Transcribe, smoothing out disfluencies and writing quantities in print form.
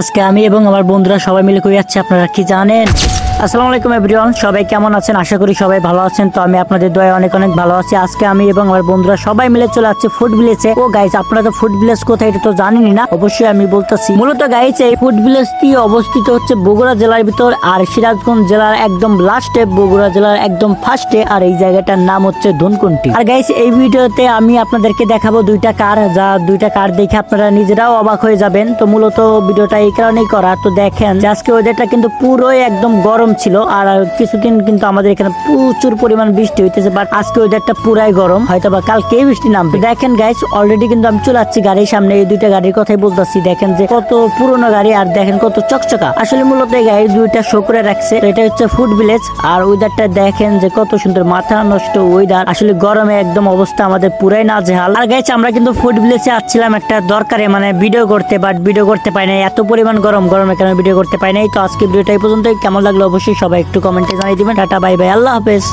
আজকে আমি এবং আমার বন্ধুরা সবাই মিলে কই যাচ্ছি আপনারা কি জানেন? আসসালামু আলাইকুম এভরিওয়ান, সবাই কেমন আছেন? আশা করি সবাই ভালো আছেন। তো আমি আপনাদের দয়ায় অনেক অনেক ভালো আছি। আজকে আমি এবং আমার বন্ধুরা সবাই মিলে চলে যাচ্ছি ফুড ভিলেজে। ও গাইস, আপনারা তো ফুড ভিলেজ কোথায় এটা তো জানেনই না, অবশ্যই আমি বলতেছি। মূলত গাইস, এই ফুড ভিলেজটি অবস্থিত হচ্ছে বগুড়া জেলার ভিতর, আর সিরাজগঞ্জ জেলার একদম লাস্টে, বগুড়া জেলার একদম ফার্স্টে। আর এই জায়গাটার নাম হচ্ছে ধনকুন্টি। আর গাইস, এই ভিডিওতে আমি আপনাদেরকে দেখাবো দুইটা কার, যা দুইটা কার দেখে আপনারা নিজেরাও অবাক হয়ে যাবেন। তো মূলত ভিডিওটা এই কারণেই করা। তো দেখেন যে আজকে ওয়েদারটা কিন্তু পুরোই একদম গরম ছিল, আর কিছুদিন কিন্তু আমাদের এখানে প্রচুর পরিমাণ বৃষ্টি হইতেছে, বাট আজকে ওয়েদারটা পুরাই গরম, হয়তো বা কালকে বৃষ্টি নামবে। দেখেন গাইস, অলরেডি কিন্তু আমি চলে যাচ্ছি গাড়ির সামনে। এই দুইটা গাড়ির কথাই বলতেছি। দেখেন যে কত পুরোনো গাড়ি, আর দেখেন কত চকচকা। আসলে মূলত এই গাড়ি দুইটা শো করে রাখছে। তো এটা হচ্ছে ফুড ভিলেজ, আর ওয়েদারটা দেখেন যে কত সুন্দর, মাথা নষ্ট ওয়েদার। আসলে গরমে একদম অবস্থা আমাদের পুরাই নাজেহাল। আর গাইস, আমরা কিন্তু ফুড ভিলেজে আসছিলাম একটা দরকারে, মানে ভিডিও করতে, বাট ভিডিও করতে পাই নাই। এত পরিমাণ গরমে কেন ভিডিও করতে পাই নাই। তো আজকে ভিডিওটা এই পর্যন্ত। কেমন লাগলো অবশ্যই সবাই একটু কমেন্টে জানিয়ে দিবেন। টাটা, বাই বাই, আল্লাহ হাফেজ।